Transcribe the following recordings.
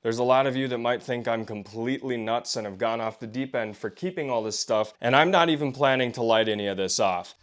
There's a lot of you that might think I'm completely nuts and have gone off the deep end for keeping all this stuff, and I'm not even planning to light any of this off.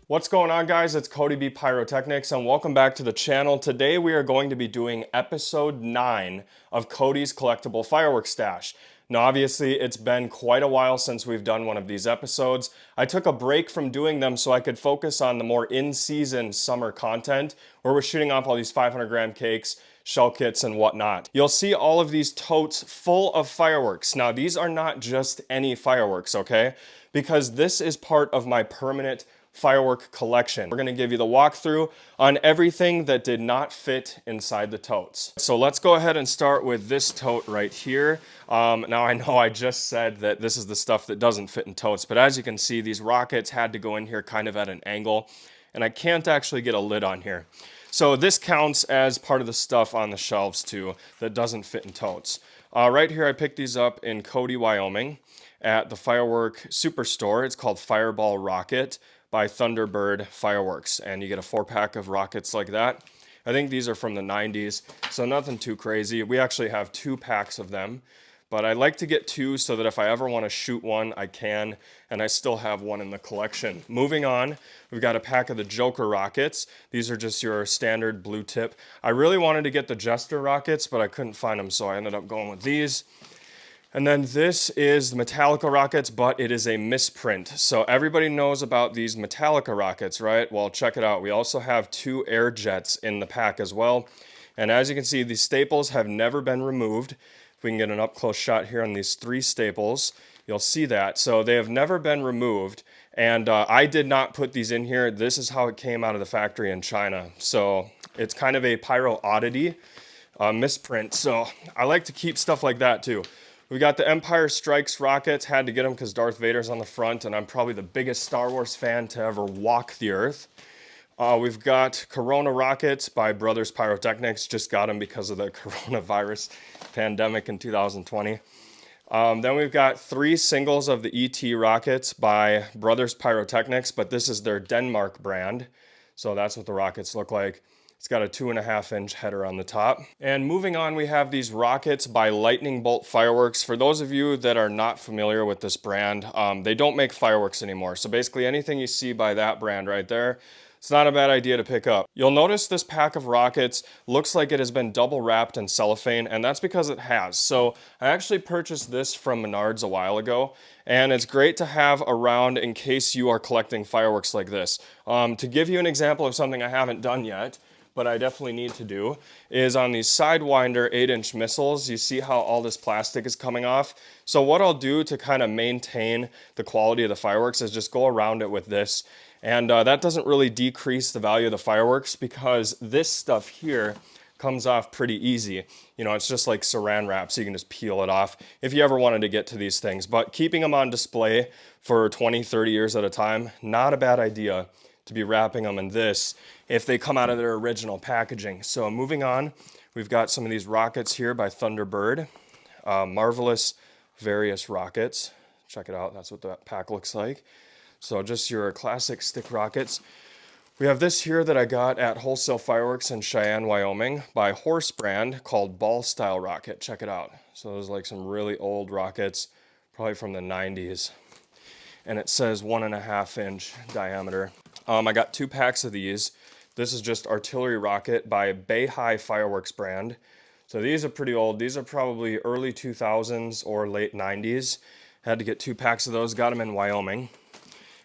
What's going on, guys? It's CodyBPyrotechnics and welcome back to the channel. Today we are going to be doing episode 9 of Cody's collectible fireworks stash. Now obviously it's been quite a while since we've done one of these episodes. I took a break from doing them so I could focus on the more in-season summer content where we're shooting off all these 500 gram cakes, shell kits, and whatnot. You'll see all of these totes full of fireworks. Now these are not just any fireworks, okay? Because this is part of my permanent firework collection. We're gonna give you the walkthrough on everything that did not fit inside the totes. So let's go ahead and start with this tote right here. Now I know I just said that this is the stuff that doesn't fit in totes, but as you can see, these rockets had to go in here kind of at an angle, and I can't actually get a lid on here. So this counts as part of the stuff on the shelves too that doesn't fit in totes. Right here, I picked these up in Cody, Wyoming at the Firework Superstore. It's called Fireball Rocket by Thunderbird Fireworks, and you get a 4-pack of rockets like that. I think these are from the 90s, so nothing too crazy. We actually have 2 packs of them, but I like to get 2 so that if I ever want to shoot one, I can, and I still have one in the collection. Moving on, we've got a pack of the Joker rockets. These are just your standard blue tip. I really wanted to get the Jester rockets, but I couldn't find them, so I ended up going with these. And then this is the Metallica rockets, but it is a misprint. So everybody knows about these Metallica rockets, right? Well, check it out. We also have 2 air jets in the pack as well. And as you can see, these staples have never been removed. If we can get an up-close shot here on these 3 staples, you'll see that. So they have never been removed. And I did not put these in here. This is how it came out of the factory in China. So it's kind of a pyro oddity, misprint. So I like to keep stuff like that too. We got the Empire Strikes rockets, had to get them because Darth Vader's on the front, and I'm probably the biggest Star Wars fan to ever walk the earth. We've got Corona rockets by Brothers Pyrotechnics, just got them because of the coronavirus pandemic in 2020. Then we've got 3 singles of the ET rockets by Brothers Pyrotechnics, but this is their Denmark brand, so that's what the rockets look like. It's got a 2.5-inch header on the top. And moving on, we have these rockets by Lightning Bolt Fireworks. For those of you that are not familiar with this brand, they don't make fireworks anymore. So basically anything you see by that brand right there, it's not a bad idea to pick up. You'll notice this pack of rockets looks like it has been double wrapped in cellophane, and that's because it has. So I actually purchased this from Menards a while ago, and it's great to have around in case you are collecting fireworks like this. To give you an example of something I haven't done yet, but I definitely need to do, is on these Sidewinder 8-inch missiles, you see how all this plastic is coming off? So what I'll do to kind of maintain the quality of the fireworks is just go around it with this. And that doesn't really decrease the value of the fireworks because this stuff here comes off pretty easy. You know, it's just like saran wrap, so you can just peel it off if you ever wanted to get to these things. But keeping them on display for 20, 30 years at a time, not a bad idea to be wrapping them in this if they come out of their original packaging. So moving on, we've got some of these rockets here by Thunderbird. Marvelous various rockets. Check it out, that's what that pack looks like. So just your classic stick rockets. We have this here that I got at Wholesale Fireworks in Cheyenne, Wyoming by Horse brand called Ball Style Rocket. Check it out. So there's like some really old rockets, probably from the 90s. And it says 1.5-inch diameter. I got 2 packs of these. This is just Artillery Rocket by Bay High Fireworks brand. So these are pretty old. These are probably early 2000s or late 90s. Had to get 2 packs of those, got them in Wyoming.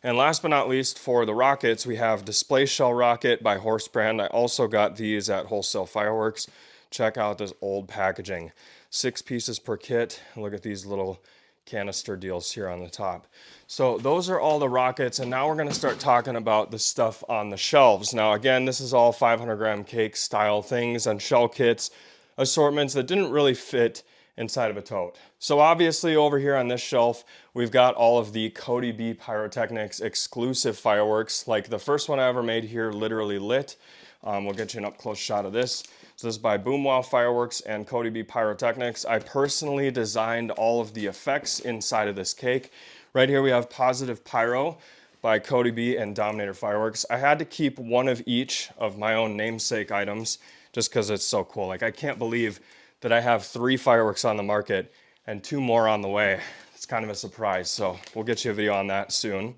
And last but not least, for the rockets, we have Display Shell Rocket by Horse brand. I also got these at Wholesale Fireworks. Check out this old packaging. 6 pieces per kit. Look at these little canister deals here on the top. So those are all the rockets, and now we're going to start talking about the stuff on the shelves. Now again, this is all 500 gram cake style things and shell kits, assortments that didn't really fit inside of a tote. So obviously over here on this shelf, we've got all of the CodyBPyrotechnics exclusive fireworks, like the first one I ever made here, literally lit. We'll get you an up-close shot of this. So this is by Boomwow Fireworks and CodyBPyrotechnics. I personally designed all of the effects inside of this cake. Right here we have Positive Pyro by Cody B and Dominator Fireworks. I had to keep one of each of my own namesake items just because it's so cool. Like, I can't believe that I have 3 fireworks on the market and 2 more on the way. It's kind of a surprise, so we'll get you a video on that soon.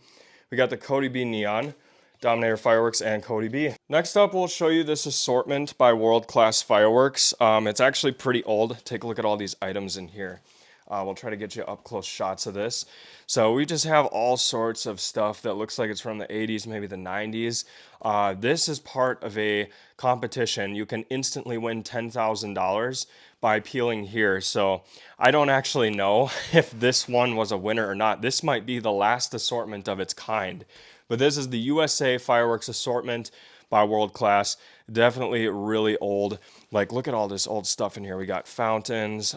We got the Cody B Neon, Dominator Fireworks, and Cody B. Next up, we'll show you this assortment by World Class Fireworks. It's actually pretty old. Take a look at all these items in here. We'll try to get you up close shots of this. So we just have all sorts of stuff that looks like it's from the 80s, maybe the 90s. This is part of a competition. You can instantly win $10,000 by peeling here. So I don't actually know if this one was a winner or not. This might be the last assortment of its kind. But this is the USA Fireworks assortment by World Class. Definitely really old. Like, look at all this old stuff in here. We got fountains,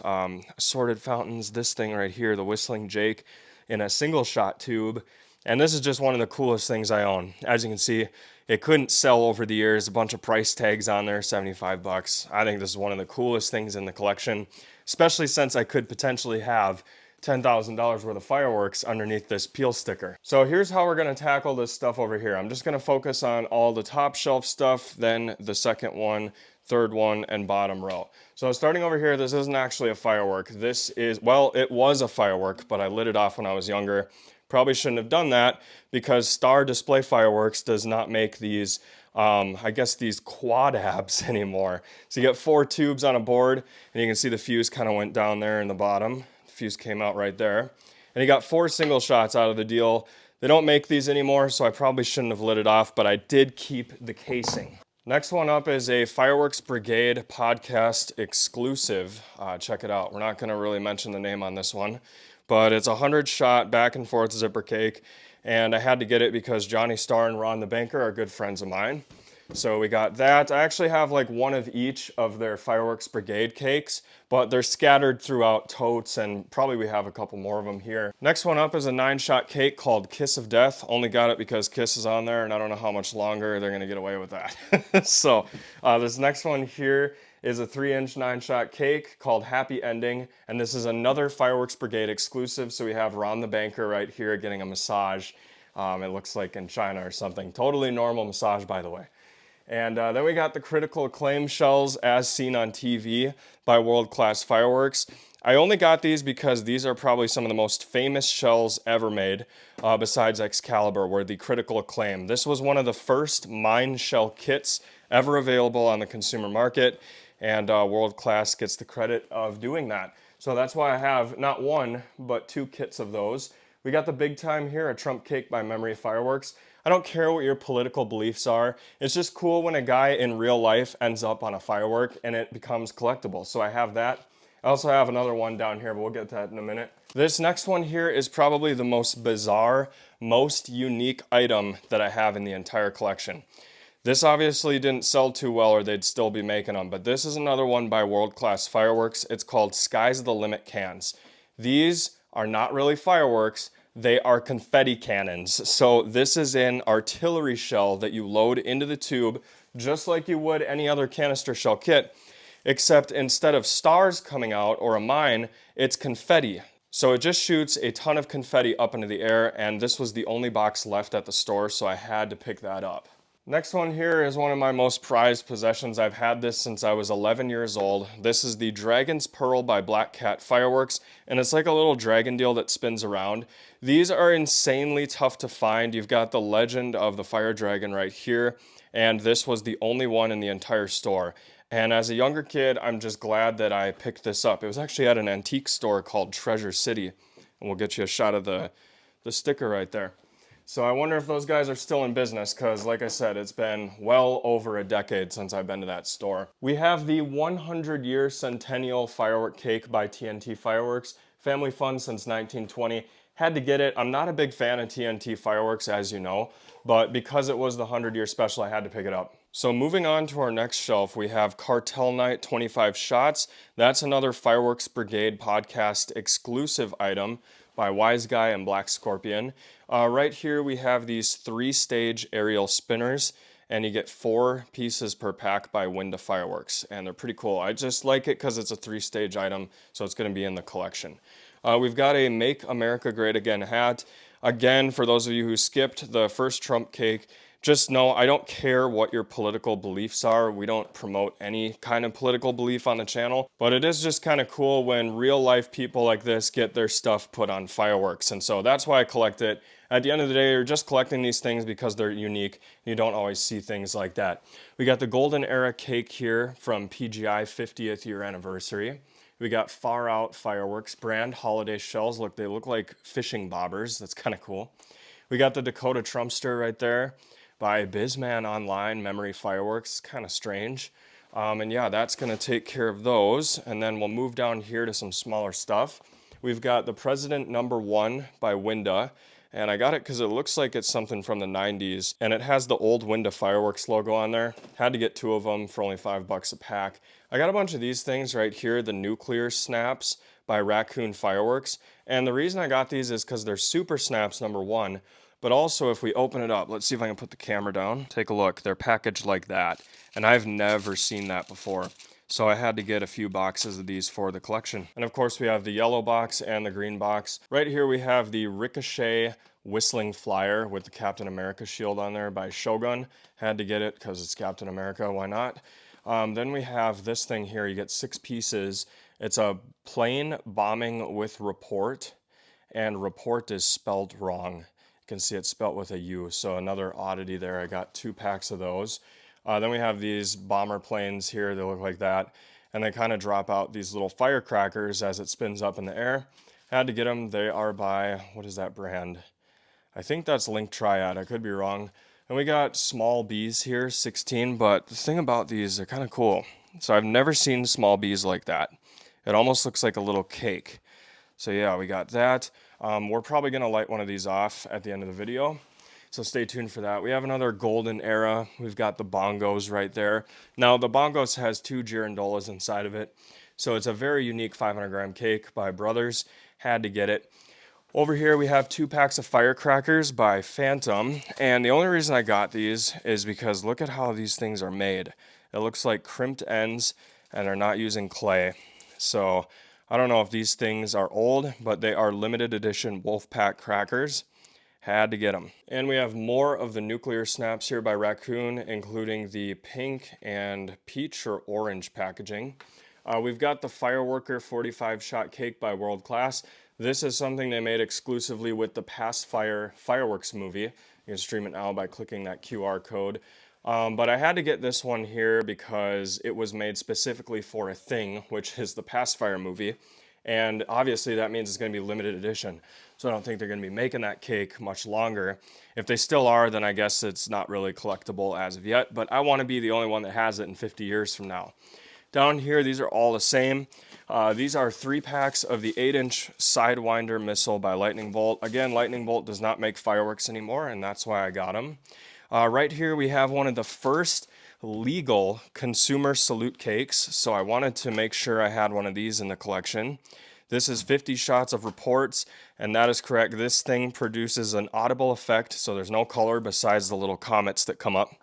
assorted fountains, this thing right here, the Whistling Jake in a single shot tube. And this is just one of the coolest things I own. As you can see, it couldn't sell over the years. A bunch of price tags on there, 75 bucks. I think this is one of the coolest things in the collection, especially since I could potentially have $10,000 worth of fireworks underneath this peel sticker. So here's how we're gonna tackle this stuff over here. I'm just gonna focus on all the top shelf stuff, then the second one, third one, and bottom row. So starting over here, this isn't actually a firework. This is, well, it was a firework, but I lit it off when I was younger. Probably shouldn't have done that because Star Display Fireworks does not make these, I guess these quad abs anymore. So you get 4 tubes on a board, and you can see the fuse kind of went down there in the bottom. Fuse came out right there. And you got 4 single shots out of the deal. They don't make these anymore, so I probably shouldn't have lit it off, but I did keep the casing. Next one up is a Fireworks Brigade podcast exclusive. Check it out. We're not gonna really mention the name on this one, but it's a 100-shot back and forth zipper cake, and I had to get it because Johnny Starr and Ron the Banker are good friends of mine. So we got that. I actually have like one of each of their Fireworks Brigade cakes, but they're scattered throughout totes, and probably we have a couple more of them here. Next one up is a 9-shot cake called Kiss of Death. Only got it because Kiss is on there, and I don't know how much longer they're gonna get away with that. So this next one here is a 3-inch 9-shot cake called Happy Ending, and this is another Fireworks Brigade exclusive. So we have Ron the Banker right here getting a massage. It looks like in China or something. Totally normal massage, by the way. And then we got the Critical Acclaim shells as seen on TV by World Class Fireworks. I only got these because these are probably some of the most famous shells ever made, besides Excalibur, were the Critical Acclaim. This was one of the first mine shell kits ever available on the consumer market, and World Class gets the credit of doing that. So that's why I have not 1, but 2 kits of those. We got the big time here, a Trump cake by Memory Fireworks. I don't care what your political beliefs are. It's just cool when a guy in real life ends up on a firework and it becomes collectible. So I have that. I also have another one down here, but we'll get to that in a minute. This next one here is probably the most bizarre, most unique item that I have in the entire collection. This obviously didn't sell too well or they'd still be making them, but this is another one by World Class Fireworks. It's called Sky's the Limit cans. These are not really fireworks. They are confetti cannons. So this is an artillery shell that you load into the tube just like you would any other canister shell kit, except instead of stars coming out or a mine, it's confetti. So it just shoots a ton of confetti up into the air, and this was the only box left at the store, so I had to pick that up. Next one here is one of my most prized possessions. I've had this since I was 11 years old. This is the Dragon's Pearl by Black Cat Fireworks, and it's like a little dragon deal that spins around. These are insanely tough to find. You've got the legend of the fire dragon right here, and this was the only one in the entire store. And as a younger kid, I'm just glad that I picked this up. It was actually at an antique store called Treasure City, and we'll get you a shot of the sticker right there. So I wonder if those guys are still in business because, like I said, it's been well over a decade since I've been to that store. We have the 100-year Centennial Firework Cake by TNT Fireworks. Family fun since 1920. Had to get it. I'm not a big fan of TNT Fireworks, as you know, but because it was the 100-year special, I had to pick it up. So moving on to our next shelf, we have Cartel Night 25 Shots. That's another Fireworks Brigade podcast exclusive item by Wise Guy and Black Scorpion. Right here we have these 3-stage aerial spinners, and you get 4 pieces per pack by Winda Fireworks, and they're pretty cool. I just like it because it's a 3-stage item, so it's going to be in the collection. We've got a Make America Great Again hat. Again, for those of you who skipped the first Trump cake, just know I don't care what your political beliefs are. We don't promote any kind of political belief on the channel, but it is just kind of cool when real life people like this get their stuff put on fireworks. And so that's why I collect it. At the end of the day, you're just collecting these things because they're unique. You don't always see things like that. We got the Golden Era cake here from PGI 50th year anniversary. We got Far Out Fireworks brand holiday shells. Look, they look like fishing bobbers. That's kind of cool. We got the Dakota Trumpster right there by Bizman Online Memory Fireworks. Kind of strange. And yeah, that's going to take care of those. And then we'll move down here to some smaller stuff. We've got the President #1 by Winda. And I got it because it looks like it's something from the 90s. And it has the old Winda Fireworks logo on there. Had to get 2 of them for only $5 a pack. I got a bunch of these things right here, the Nuclear Snaps by Raccoon Fireworks. And the reason I got these is because they're Super Snaps #1. But also, if we open it up, let's see if I can put the camera down. Take a look. They're packaged like that. And I've never seen that before. So I had to get a few boxes of these for the collection. And of course, we have the yellow box and the green box. Right here, we have the Ricochet Whistling Flyer with the Captain America shield on there by Shogun. Had to get it because it's Captain America. Why not? Then we have this thing here. You get 6 pieces. It's a plane bombing with report. And report is spelled wrong. You can see it's spelled with a U, so another oddity there. I got 2 packs of those. Then we have these bomber planes here. They look like that, and they kind of drop out these little firecrackers as it spins up in the air. Had to get them. They are by, what is that brand? I think that's Link Triad. I could be wrong. And we got small bees here, 16, but the thing about these, they're kind of cool. So I've never seen small bees like that. It almost looks like a little cake. So yeah, we got that. We're probably going to light one of these off at the end of the video. So stay tuned for that. We have another Golden Era. We've got the bongos right there. Now the bongos has 2 girandolas inside of it. So it's a very unique 500-gram cake by Brothers. Had to get it. Over here we have 2 packs of firecrackers by Phantom. And the only reason I got these is because look at how these things are made. It looks like crimped ends and they're not using clay. So I don't know if these things are old, but they are limited edition Wolfpack crackers. Had to get them. And we have more of the Nuclear Snaps here by Raccoon, including the pink and peach or orange packaging. We've got the Fireworker 45-shot cake by World Class. This is something they made exclusively with the Past Fire Fireworks movie. You can stream it now by clicking that QR code. But I had to get this one here because it was made specifically for a thing, which is the Past Fire movie. And obviously that means it's going to be limited edition. So I don't think they're going to be making that cake much longer. If they still are, then I guess it's not really collectible as of yet. But I want to be the only one that has it in 50 years from now. Down here, these are all the same. These are 3 packs of the 8-inch Sidewinder missile by Lightning Bolt. Again, Lightning Bolt does not make fireworks anymore, and that's why I got them. Right here, we have one of the first legal consumer salute cakes, so I wanted to make sure I had one of these in the collection. This is 50 shots of reports, and that is correct. This thing produces an audible effect, so there's no color besides the little comets that come up.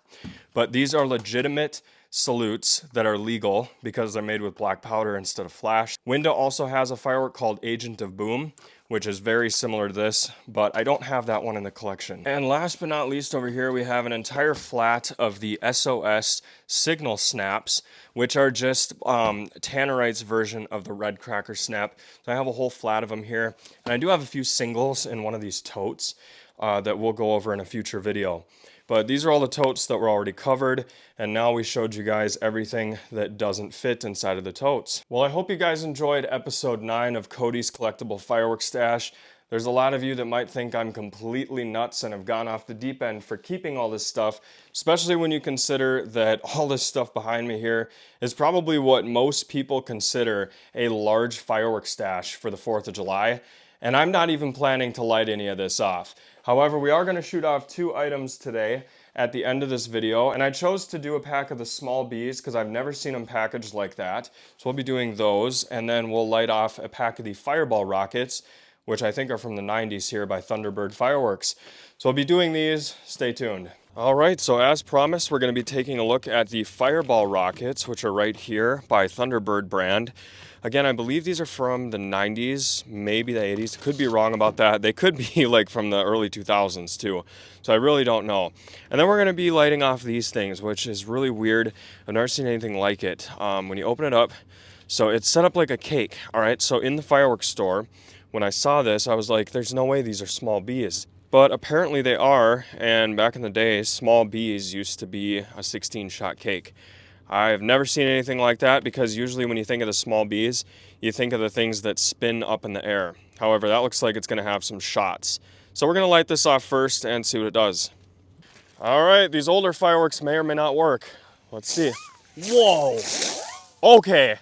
But these are legitimate salutes that are legal because they're made with black powder instead of flash. Winda also has a firework called Agent of Boom, which is very similar to this, but I don't have that one in the collection. And last but not least, over here we have an entire flat of the SOS Signal Snaps, which are just Tannerite's version of the Red Cracker Snap. So I have a whole flat of them here, and I do have a few singles in one of these totes that we'll go over in a future video. But these are all the totes that were already covered, and now we showed you guys everything that doesn't fit inside of the totes. Well, I hope you guys enjoyed episode 9 of Cody's Collectible Fireworks Stash. There's a lot of you that might think I'm completely nuts and have gone off the deep end for keeping all this stuff, especially when you consider that all this stuff behind me here is probably what most people consider a large fireworks stash for the 4th of July. And I'm not even planning to light any of this off. However, we are going to shoot off 2 items today at the end of this video, and I chose to do a pack of the small bees because I've never seen them packaged like that. So we'll be doing those, and then we'll light off a pack of the Fireball rockets, which I think are from the 90s here by Thunderbird Fireworks. So we'll be doing these. Stay tuned. All right, so as promised, we're going to be taking a look at the Fireball rockets, which are right here by Thunderbird brand. Again, I believe these are from the 90s, maybe the 80s. Could be wrong about that. They could be like from the early 2000s too. So I really don't know. And then we're going to be lighting off these things, which is really weird. I've never seen anything like it. When you open it up, so it's set up like a cake. All right, so in the fireworks store, when I saw this, I was like, there's no way these are small bees. But apparently they are, and back in the day, small bees used to be a 16-shot cake. I've never seen anything like that because usually when you think of the small bees, you think of the things that spin up in the air. However, that looks like it's going to have some shots. So we're going to light this off first and see what it does. All right, these older fireworks may or may not work. Let's see. Whoa! Okay.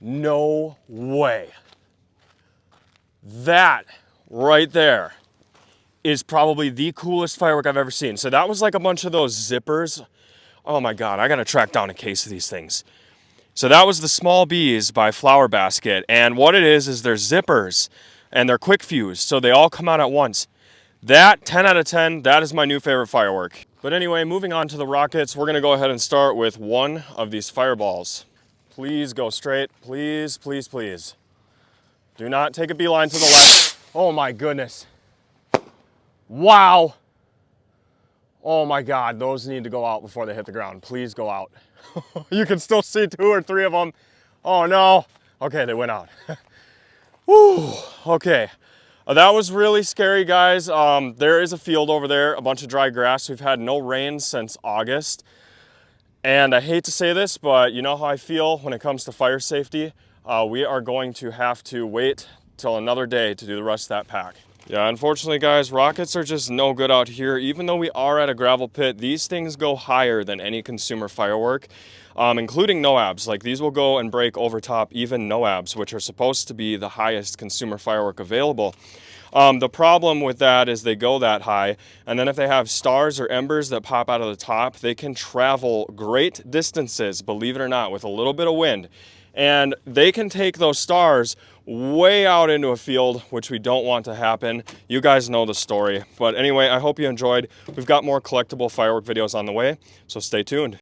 No way. That right there is probably the coolest firework I've ever seen. So that was like a bunch of those zippers. Oh my God, I gotta track down a case of these things. So that was the Small Bees by Flower Basket. And what it is they're zippers and they're quick fuse. So they all come out at once. That, 10 out of 10, that is my new favorite firework. But anyway, moving on to the rockets, we're gonna go ahead and start with one of these fireballs. Please go straight, please, please, please. Do not take a beeline to the left. Oh my goodness. Wow. Oh my God, those need to go out before they hit the ground. Please go out. You can still see 2 or 3 of them. Oh no. Okay, they went out. Whew. Okay. That was really scary, guys. There is a field over there, a bunch of dry grass. We've had no rain since August. And I hate to say this, but you know how I feel when it comes to fire safety. We are going to have to wait till another day to do the rest of that pack. Yeah, unfortunately, guys, rockets are just no good out here. Even though we are at a gravel pit, these things go higher than any consumer firework, including NOABs. Like, these will go and break over top even NOABs, which are supposed to be the highest consumer firework available. The problem with that is they go that high, and then if they have stars or embers that pop out of the top, they can travel great distances, believe it or not, with a little bit of wind. And they can take those stars way out into a field, which we don't want to happen. You guys know the story. But anyway, I hope you enjoyed. We've got more collectible firework videos on the way, so stay tuned.